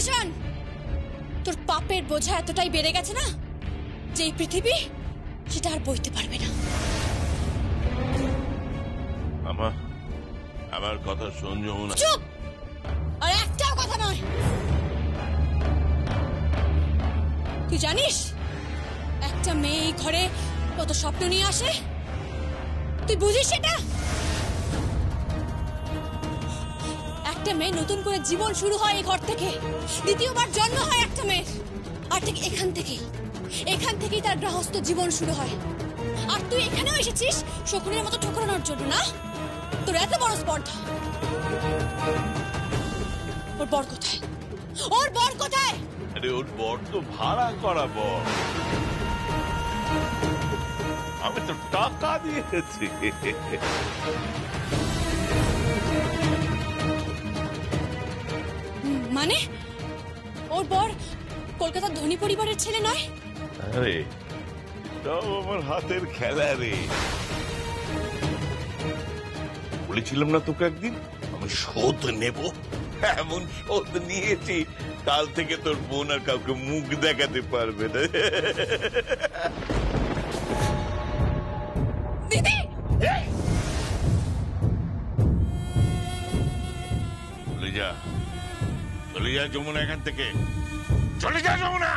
ভূষণ, তোর পাপের বোঝা এতটাই বেড়ে গেছে না যে এই পৃথিবী সেটা আর বইতে পারবে না। আমার কথা শোন যমুনা। চুপ! আর একটাও কথা নয়। তুই জানিস একটা মেয়ে এই ঘরে কত স্বপ্ন নিয়ে আসে? তুই বুঝিস সেটা? একটা মেয়ে নতুন করে জীবন শুরু হয় এই ঘর থেকে, দ্বিতীয়বার জন্ম হয় একটা মেয়ের, আর ঠিক এখান থেকেই তার গৃহস্থ জীবন শুরু হয়। আর তুই এখানেও এসেছিস শকুনের মতো ঠোকরানোর জন্য না? তোর এত বড় স্পর্ধা। ওর বর কোথায়? ওর বর কোথায়? আরে ওর বর তো ভাড়া করা বর, আমি তো টাকা দিয়েছি। মানে ওর বর কলকাতার ধনী পরিবারের ছেলে নয়? আরে এটাও আমার হাতের খেলা রে। বলেছিলাম না তোকে একদিন আমি শোধ নেব, এমন শোধ নিয়েছি কাল থেকে তোর বোন আর কাউকে মুখ দেখাতে পারবে না। দিদি! চলে যা যমুনা, এখান থেকে চলে যা যমুনা।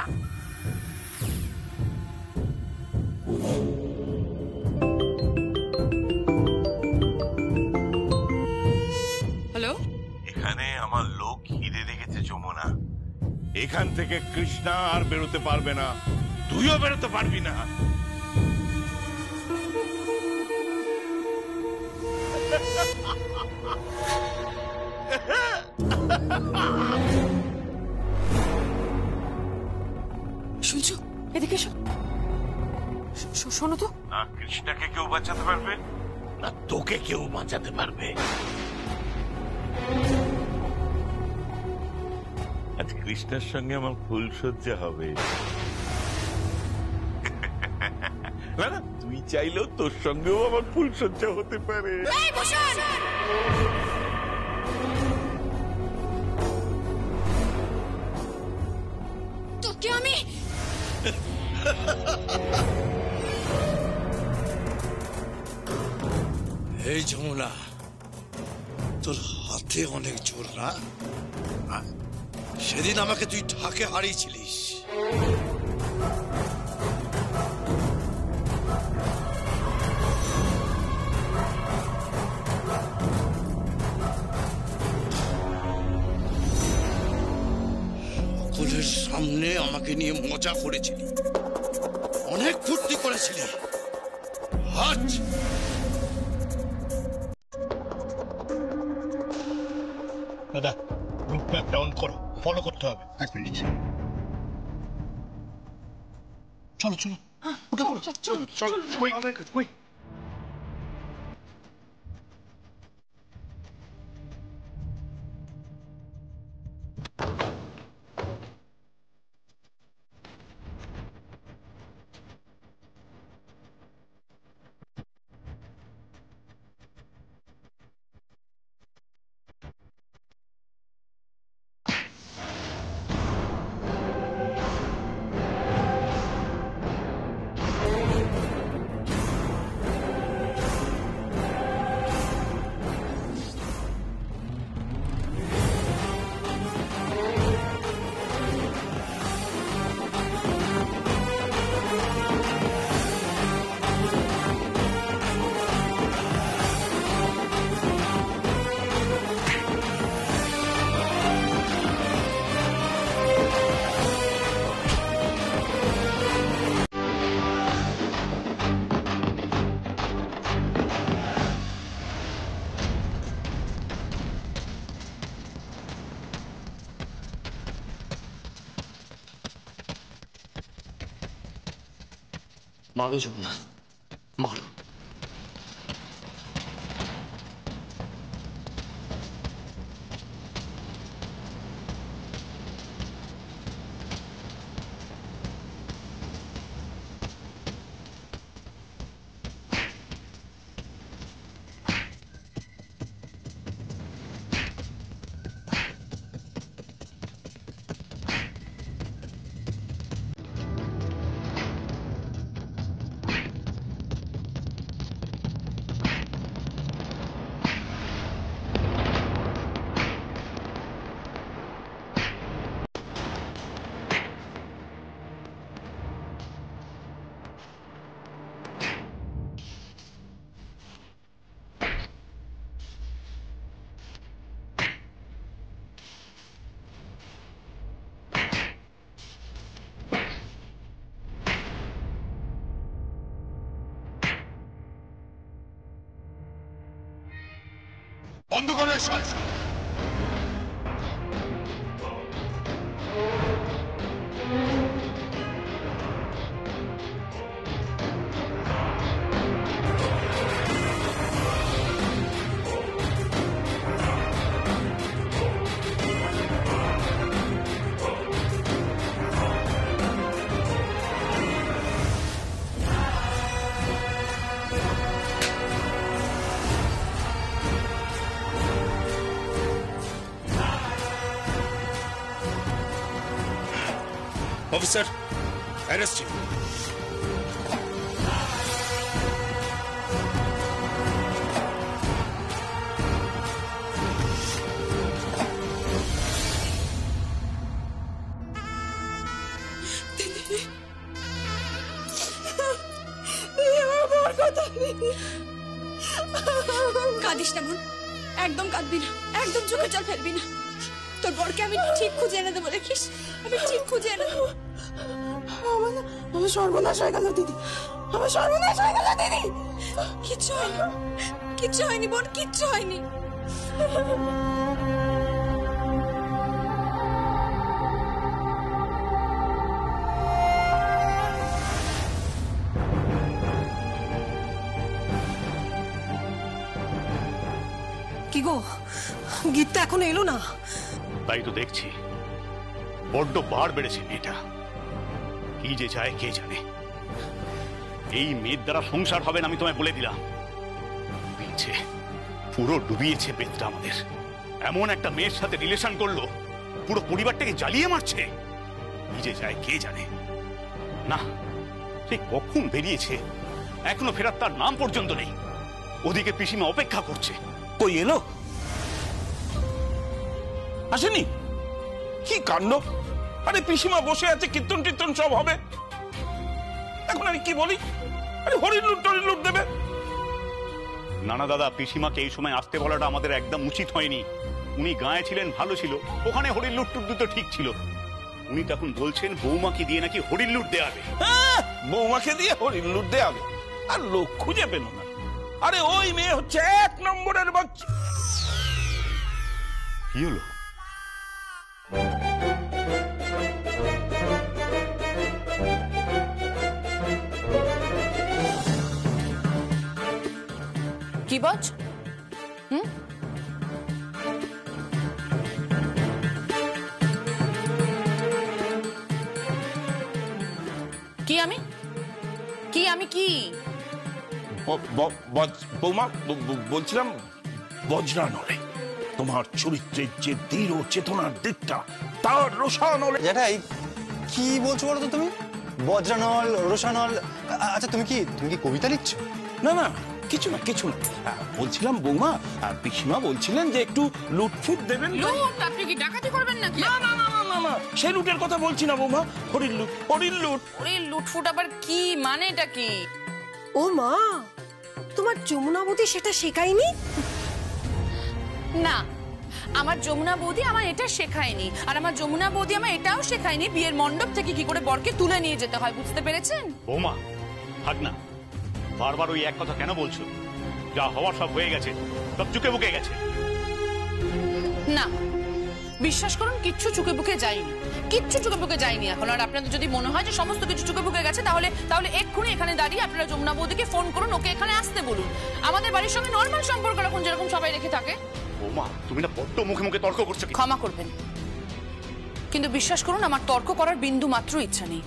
হ্যালো, এখানে আমার লোক ঘিরে রেখেছে যমুনা। এখান থেকে কৃষ্ণা আর বেরোতে পারবে না, তুইও বেরোতে পারবি না। শুনছো? এদিকে এসো, শোনো তো। না কৃষ্ণাকে কেউ বাঁচাতে পারবে না তোকে কেউ বাঁচাতে পারবে। আজ কৃষ্ণার সঙ্গে আমার ফুলসজ্জা হবে। না না, তুই চাইলেও তোর সঙ্গেও আমার ফুলসজ্জা হতে পারে। তোকে আমি এই যমুনা, তোর হাতে অনেক জোর না? সেদিন আমাকে তুই ঢাকে হারিয়েছিলিস। সকলের সামনে আমাকে নিয়ে মজা করেছিলি, অনেক ফুর্তি করেছিলি। আজ দাদা রুটম্যাপ ডাউন করো, ফলো করতে হবে। এক মিনিট, চলো চলো, উঠে পড়ো, চলো চলো, কুইক। মারো যমুনা, মারো। বন্ধ করে সব। Officer, arrest him. কাঁদিস না বোন, একদম কাঁদবি না, একদম চোখে জল ফেলবি না। তোর বরকে আমি ঠিক খুঁজে এনে দেবো, দেখিস আমি ঠিক খুঁজে এনে দেবো। আমার সর্বনাশ হয়ে গেল দিদি, আমার সর্বনাশ হয়ে গেল দিদি। কিচ্ছু হয়নি, কিচ্ছু হয়নি বোন, কিচ্ছু হয়নি। কি গো, গীতটা এখনো এলো না? তাই তো দেখছি, বড্ড বার বেড়েছে মেয়েটা। কি যে চায় কে জানে। এই মেয়ের দ্বারা সংসার হবে না, আমি তোমায় বলে দিলাম। ডুবিয়েছে, পুরো ডুবিয়েছে বেদটা আমাদের। এমন একটা মেয়ের সাথে রিলেশন করলো, পুরো পরিবারটাকে জ্বালিয়ে মারছে। কি যে চায় কে জানে। না, সে কখন বেরিয়েছে, এখনো ফেরার তার নাম পর্যন্ত নেই। ওদিকে পিসিমা অপেক্ষা করছে। কই এলো? আসেনি? কি কাণ্ড! আরে পিসিমা বসে আছে, কীর্তন টীর্তন সব হবে। এখন আমি কি বলি? আরে হরিণ লুট দেবে। না না দাদা, পিসিমাকে এই সময় আসতে বলাটা আমাদের একদম উচিত হয়নি। উনি গায়ে ছিলেন, ভালো ছিল, ওখানে হরিণ লুট তো ঠিক ছিল। উনি তখন বলছেন বৌমাকে দিয়ে নাকি হরিণ লুট দেওয়া হবে। বৌমাকে দিয়ে হরিণ লুট দেওয়া হবে? আর লোক খুঁজে পেল না। আরে ওই মেয়ে হচ্ছে 1 নম্বরের বাচ্চা। কি হলো? কি বলছ? কি আমি কি বৌমা বলছিলাম, বজ্রা নলে তোমার চরিত্রের যে দৃঢ় চেতনার দিকটা, তার রোষানলে। জ্যাঠাই কি বলছো বলো তো তুমি? বজ্রানল, রোষানল। আচ্ছা তুমি কি কবিতা লিখছো? না না, কিছু না। বলছিলাম বৌমা, পিসিমা বলছিলেন যে একটু লুটফুট দেবেন। লুট? আপনি কি ডাকাতি করবেন নাকি? না, সে লুটের কথা বলছি না বৌমা, হরিণ লুট। ওরে লুটফুট আবার কি মানে? এটা কি? ও মা, তোমার যমুনাবতী সেটা শেখায়নি? না, আমার যমুনা বৌদি আমার এটা শেখায়নি। আর আমার যমুনা বৌদি আমার এটাও শেখায়নি বিয়ের মণ্ডপ থেকে কি করে বরকে তুলে নিয়ে যেতে হয়। বুঝতে পেরেছেন? বৌমা থাক না, বারবার ওই এক কথা কেন বলছো? যা হওয়ার সব হয়ে গেছে, সব চুকে বুকে গেছে। না, বিশ্বাস করুন, কিচ্ছু চুকে বুকে যায়নি, কিচ্ছু চুকে বুকে যায়নি এখন। আর আপনাদের যদি মনে হয় যে সমস্ত কিছু চুকে বুকে গেছে, তাহলে এক্ষুনি এখানে দাঁড়িয়ে আপনারা যমুনা বৌদিকে ফোন করুন, ওকে এখানে আসতে বলুন। আমাদের বাড়ির সঙ্গে নর্মাল সম্পর্ক রাখুন, যেরকম সবাই রেখে থাকে। বৌমা তুমি না বড্ড মুখে মুখে তর্ক করছো। ক্ষমা করবেন, কিন্তু বিশ্বাস করুন আমার তর্ক করার বিন্দু মাত্র ইচ্ছা নেই।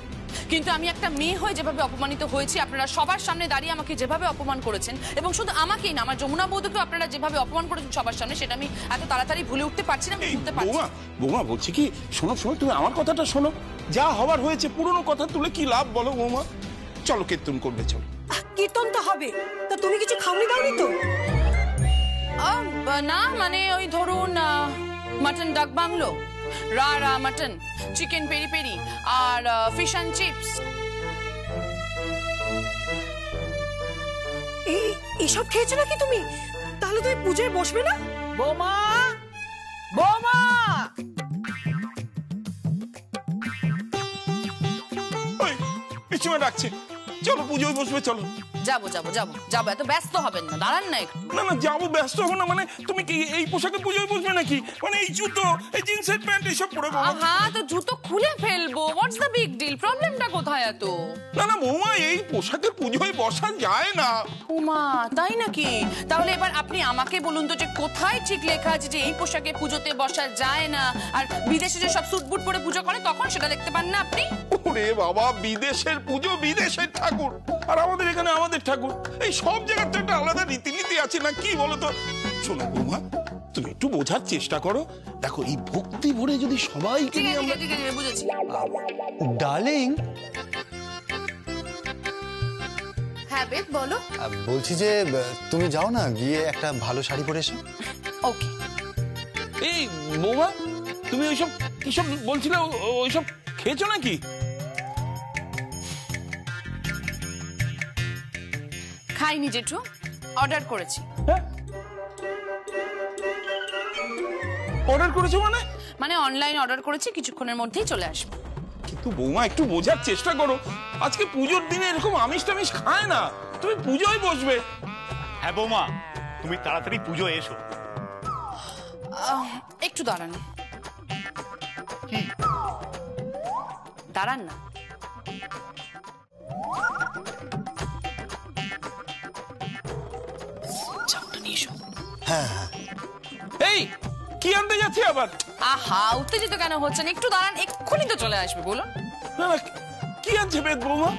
কিন্তু আমি একটা মেয়ে হয়ে যেভাবে অপমানিত হয়েছি, আপনারা সবার সামনে দাঁড়িয়ে আমাকে যেভাবে অপমান করেছেন, এবং শুধু আমাকেই না, আমার যমুনা বৌদিকেও আপনারা যেভাবে অপমান করেছেন সবার সামনে, সেটা আমি এত তাড়াতাড়ি ভুলে উঠতে পারছি না, ভুলতে পারছি না। বৌমা বলছি কি, শোনো তুমি আমার কথাটা শোনো। যা হবার হয়েছে, পুরনো কথা তুলে কি লাভ বলো বৌমা? চলো কীর্তন করবে, চলো। কীর্তন তো হবে, তা তুমি কিছু খাওনি দাওনি তো? না মানে ওই ধরুন মাটন ডাক বাংলো, রা মাটন, চিকেন পেরি পেরি আর ফিশ অ্যান্ড চিপস। এসব খেয়েছো নাকি তুমি? তাহলে তুমি পূজায় বসবে না? বৌমা, ওই পিসিমা ডাকছে, চলো পুজোয় বসবে, চলো। যাবো যাবো যাবো যাবো, এত ব্যস্ত হবেন না, দাঁড়ান না একটু। না না যাবো, ব্যস্ত হবো না মানে? তুমি কি এই পোশাকে পুজোয় বসবে নাকি? মানে এই জুতো, এই জিন্সের প্যান্ট এইসব পরে বাবা? হ্যাঁ, তো জুতো খুলে ফেলবো, হোয়াটস দ্য বিগ ডিল? প্রবলেমটা কোথায় এত? না না বৌমা, এই পোশাকে পুজোয় বসা যায় না। উমা, তাই নাকি? তাহলে এবার আপনি আমাকে বলুন তো যে কোথায় ঠিক লেখা আছে যে এই পোশাকে পুজোতে বসা যায় না, আর বিদেশে যে সব স্যুট বুট পরে পুজো করে তখন সেটা দেখতে পান না আপনি? ওরে বাবা, বিদেশের পুজো, বিদেশের ঠাকুর, আর আমাদের এখানে আমাদের ঠাকুর। এই সব জায়গার তো একটা আলাদা রীতিনীতি আছে না, কি বলো তো? শোনো বৌমা, তুমি একটু বোঝার চেষ্টা করো। দেখো, এই ভক্তি ভরে যদি সবাইকে ঠিক নিয়ে আছে আমরা... ঠিক আছে বুঝেছি। ডার্লিং, হ্যাঁ বেদ বলো। বলছি যে তুমি যাও না, গিয়ে একটা ভালো শাড়ি পরে এসো। ওকে। এই বৌমা, তুমি ওইসব কিসব বলছিলে, ওইসব খেয়েছো নাকি? খাইনি জেঠু, অর্ডার করেছি। হ্যাঁ, অর্ডার করেছো মানে? মানে অনলাইন অর্ডার করেছি, কিছুক্ষণের মধ্যেই চলে আসবে। কিন্তু বৌমা একটু বোঝার চেষ্টা করো, আজকে পুজোর দিনে এরকম আমিষ টামিষ খায় না, তুমি পুজোয় বসবে। হ্যাঁ বৌমা, তুমি তাড়াতাড়ি পুজো এসো। একটু দাঁড়ান। দাঁড়ান না। চাউটা নিয়ে এসো। হ্যাঁ হ্যাঁ, এই কি আনতে যাচ্ছি আবার? আহা, উত্তেজিত কেন হচ্ছেন? একটু দাঁড়ান, এক্ষুনি তো চলে আসবে। বলুন। না না, কি আনছে বেদ বৌমা?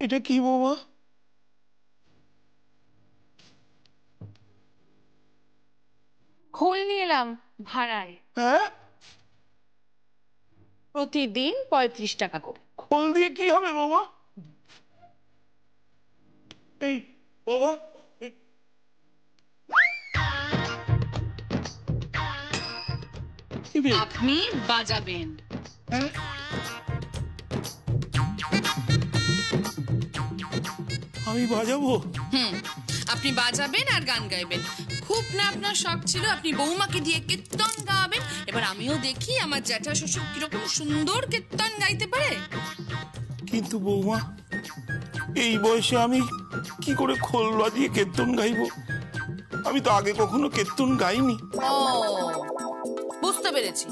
এটা কি বৌমা? খোল নিয়ে এলাম ভাড়ায়, হ্যাঁ, প্রতিদিন 35 টাকা করে। খোল দিয়ে কি হবে বাবা? এই বাবা, আপনি বাজাবেন। আমি বাজাবো? আপনি বাজাবেন আর গান গাইবেন। খুব না আপনার শখ ছিল আপনি বৌমাকে দিয়ে কীর্তন গাবেন। এবার আমিও দেখি আমার জ্যাঠা শ্বশুর কিরকম সুন্দর কীর্তন গাইতে পারে। কিন্তু বৌমা, এই বয়সে আমি কি করে খোল বাজিয়ে কীর্তন গাইবো? আমি তো আগে কখনো কীর্তন গাইনি। ও, বুঝতে পেরেছি।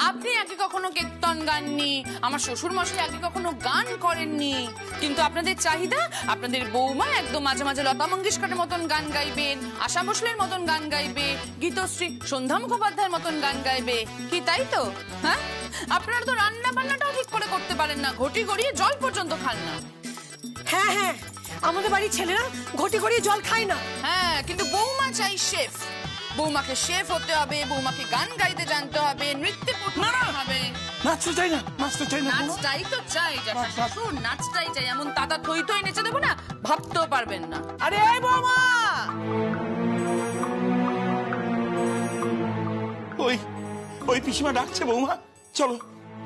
আপনি আগে কখনো কীর্তন গাননি, আমার শ্বশুর মশাই আগে কখনো গান করেননি, কিন্তু আপনাদের চাহিদা আপনাদের বৌমা একদম মাঝে মাঝে লতা মঙ্গেশকরের মতন গান গাইবেন, আশা ভোসলের মতন গান গাইবে, গীতশ্রী সন্ধ্যা মুখোপাধ্যায়ের মতন গান গাইবে। কি তাই তো? হ্যাঁ, আপনারা তো রান্না বান্নাটাও ঠিক করে করতে পারেন না, ঘটি গড়িয়ে জল পর্যন্ত খান না। হ্যাঁ হ্যাঁ, আমাদের বাড়ির ছেলেরা ঘটি গড়িয়ে জল খায় না। হ্যাঁ, কিন্তু বৌমা চাই শেফ। বৌমাকে শেফ হতে হবে, বৌমাকে গান গাইতে জানতে হবে, নৃত্য করতে হবে। নাচতে চাই না, নাচতে চাই না। নাচটাই তো চাই, শ্বশুর নাচটাই চাই। এমন দাদা থই থই নেচে দেবো না, ভাবতেও পারবেন না। আরে এই বৌমা, ওই ওই পিসিমা ডাকছে বৌমা, চলো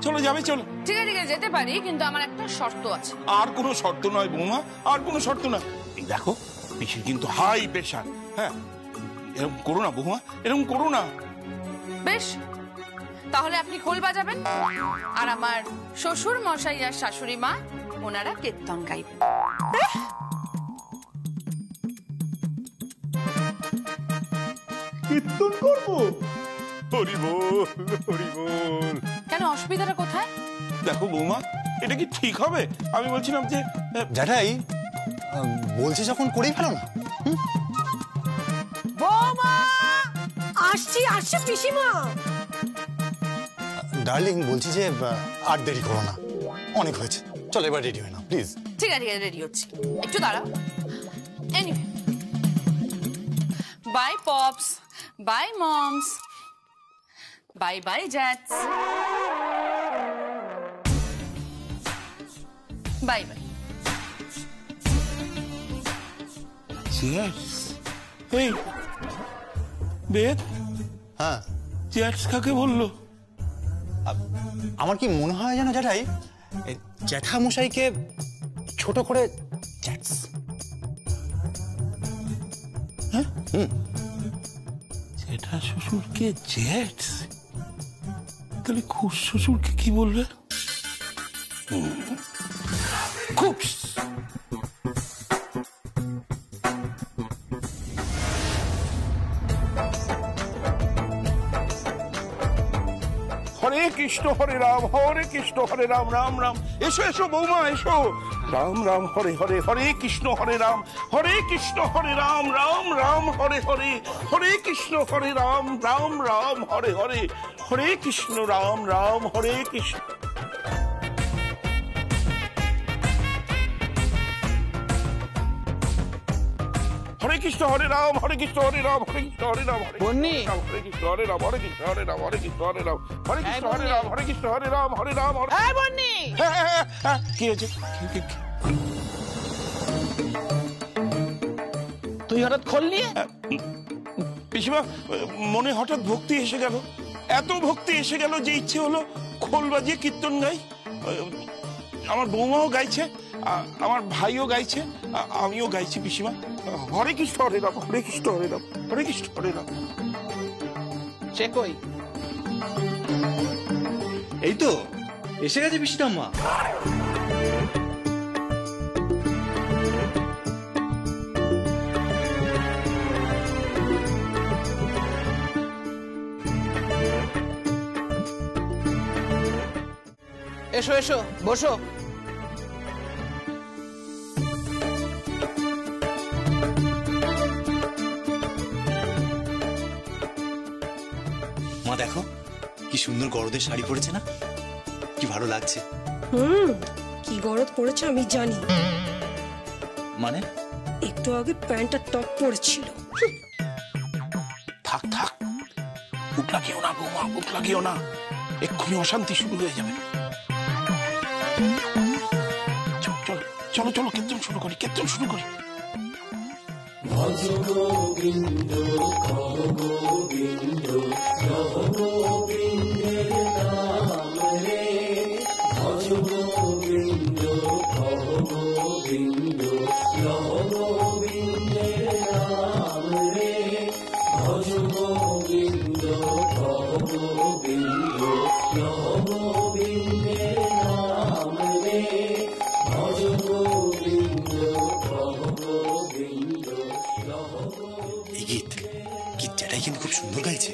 চলো, যাবে চলো। ঠিক আছে ঠিক আছে, যেতে পারি, কিন্তু আমার একটা শর্ত আছে। আর কোনো শর্ত নয় বৌমা, আর কোনো শর্ত না। এই দেখো, পিসির কিন্তু হাই প্রেশার। হ্যাঁ, এরকম করো না বৌমা, এরকম করো না। বেশ, তাহলে আপনি খোল বাজাবেন আর আমার শ্বশুর মশাই আর শাশুড়ি মা ওনারা কীর্তন গাইবেন। কীর্তন করবো? হরি বল, হরি বল। কেন, অসুবিধাটা কোথায়? দেখো বৌমা, এটা কি ঠিক হবে? আমি বলছিলাম যে জ্যাঠাই বলছি যখন করেই ফেলো না। বৌমা আসছি আসছি পিসিমা। ডার্লিং, বলছি যে আর দেরি করো না, অনেক হয়েছে, চলো এবার রেডি হয়ে নাও প্লিজ। ঠিক আছে ঠিক আছে, রেডি হচ্ছি, একটু দাঁড়াও। Anyway, bye pops, bye moms, bye bye জ্যাটস, বাই বাই। এই বেদ, হ্যাঁ, জ্যাটস কাকে বললো? আমার কি মনে হয় জানো জ্যাঠাই, জ্যাঠামশাইকে ছোট করে জ্যাটস। জেঠা শ্বশুরকে জেট, তাহলে খুব শ্বশুরকে কি বলবে? খুব হরে কৃষ্ণ হরে রাম রাম রাম। এসো এসো বৌমা এসো। রাম রাম হরে হরে, হরে কৃষ্ণ হরে রাম রাম রাম হরে হরে, হরে কৃষ্ণ হরে রাম রাম হরে হরে, হরে কৃষ্ণ রাম হরে কৃষ্ণ। হরে কৃষ্ণ হরে রাম হরে কৃষ্ণ হরে রাম হরে কৃষ্ণ হরে রাম হরে কৃষ্ণ হরে রাম হরে কৃষ্ণ হরে রাম হরে কৃষ্ণ হরে রাম হরে কৃষ্ণ হরে রাম হরে কৃষ্ণ হরে রাম হরে রাম হরে। কি হয়েছে? তুই হঠাৎ খোলনি? পিসিমা, মনে হঠাৎ ভক্তি এসে গেল, এত ভক্তি এসে গেল যে ইচ্ছে হলো খোল বাজিয়ে কীর্তন গাই। আমার বৌমাও গাইছে, আমার ভাইও গাইছে, আমিও গাইছি পিসিমা। হরে কৃষ্ণ হরে রাম হরে কৃষ্ণ হরে রাম হরে কৃষ্ণ হরে রাম। সে কই? এই তো এসে গেছে পিসিঠাম্মা। এসো এসো বসো। মা দেখো কি সুন্দর গরদের শাড়ি পরেছে না, কি ভালো লাগছে। কি গরদ পড়েছে আমি জানি। মানে একটু আগে প্যান্টটা টপ পরেছিল। থাক থাক, বুক লাগিও না বৌমা, বুক লাগিও না, এক্ষুনি অশান্তি শুরু হয়ে যাবে। চলো চলো চলো, কীর্তন শুরু করি, কীর্তন শুরু করি। এই গীত জ্যাঠাই কিন্তু খুব সুন্দর গাইছে।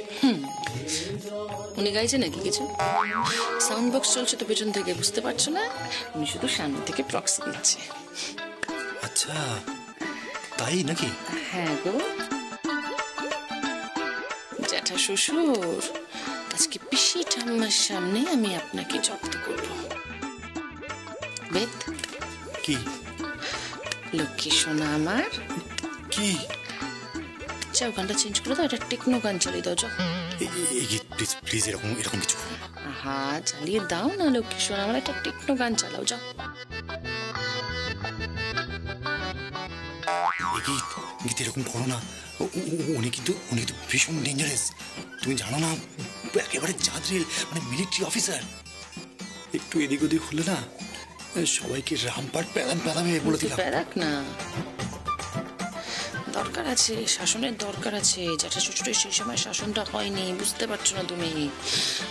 উনি গাইছে নাকি কিছু? সাউন্ড বক্স চলছে তো পেছন থেকে, বুঝতে পারছো না? উনি শুধু সামনে থেকে প্রক্সি দিচ্ছে। আচ্ছা তাই নাকি? হ্যাঁ গো জ্যাঠা শ্বশুর, আজকে পিসি ঠাম্মার সামনে আমি আপনাকে জব্দ করবো। বেদ কি? লক্ষ্মী সোনা আমার। কি? যাও গানটা চেঞ্জ করে দাও, এটা টেকনো গান চালিয়ে দাও। যাও এই গীত প্লিজ প্লিজ, এরকম এরকম কিছু। হ্যাঁ চালিয়ে দাও না লক্ষ্মী সোনা আমার, একটা টেকনো গান চালাও। যাও গীত এরকম করো না, উনি কিন্তু ভীষণ ডেঞ্জারাস, তুমি জানো না? একেবারে জাদরেল, মানে মিলিটারি অফিসার। একটু এদিক ওদিক হলে না সবাইকে রামপাট প্যাদান প্যাদামে বলে দিলাম। প্যাদাক না, দরকার আছে, শাসনের দরকার আছে। জ্যাঠা শ্বশুরের সেই সময় শাসনটা হয়নি, বুঝতে পারছো না তুমি?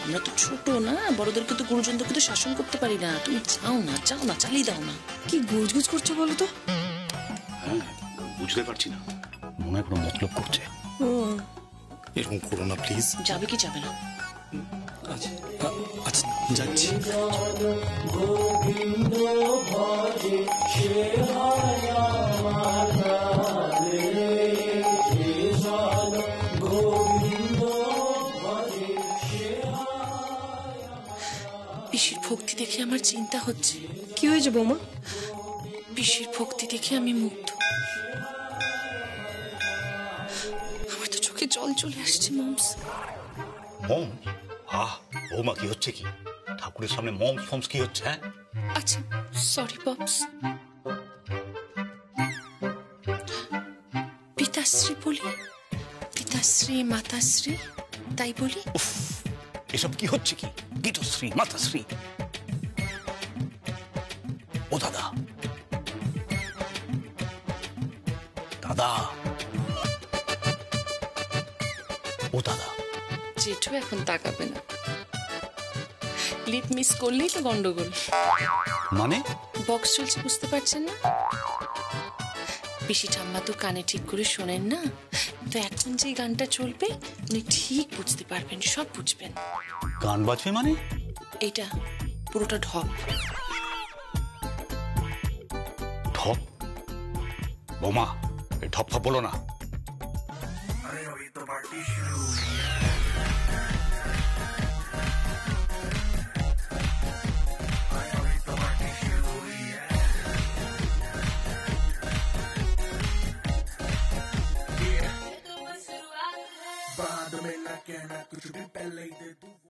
আমরা তো ছোট না, বড়দেরকে তো গুরুজনদেরকে তো শাসন করতে পারি না। তুমি চাও না চালিয়ে দাও না। কি গুজগুজ করছো বলো তো? বুঝতে পারছি না, মনে হয় কোনো মতলব করছে। এরকম করো না প্লিজ। যাবে কি যাবে না? আচ্ছা যাচ্ছি। পিসির ভক্তি দেখে আমার চিন্তা হচ্ছে। কি হয়েছে বৌমা? পিসির ভক্তি দেখে আমি মুগ্ধ। আমার তো চোখে জল চলে আসছে। মমস বৌমা কি হচ্ছে? কি ঠাকুরের সামনে মমস ফমস কি হচ্ছে? হ্যাঁ আচ্ছা সরি পপস। পিতাশ্রী বলি, পিতাশ্রী মাতাশ্রী তাই বলি। এসব কি হচ্ছে? কি পিতাশ্রী মাতাশ্রী? ও দাদা, দাদা ও দাদা, জেঠু এখন তাকাবে না, লিপ মিস করলেই তো গন্ডগোল। মানে? বক্স চলছে বুঝতে পারছেন না? পিসি ঠাম্মা তো কানে ঠিক করে শোনেন না, তো এখন যে গানটা চলবে উনি ঠিক বুঝতে পারবেন, সব বুঝবেন। গান বাজবে মানে? এটা পুরোটা ঢপ। ঢপ? বোমা, এই ঢপ ঢপ বলো না। बाद में ना कहना कुछ भी पहले ही दे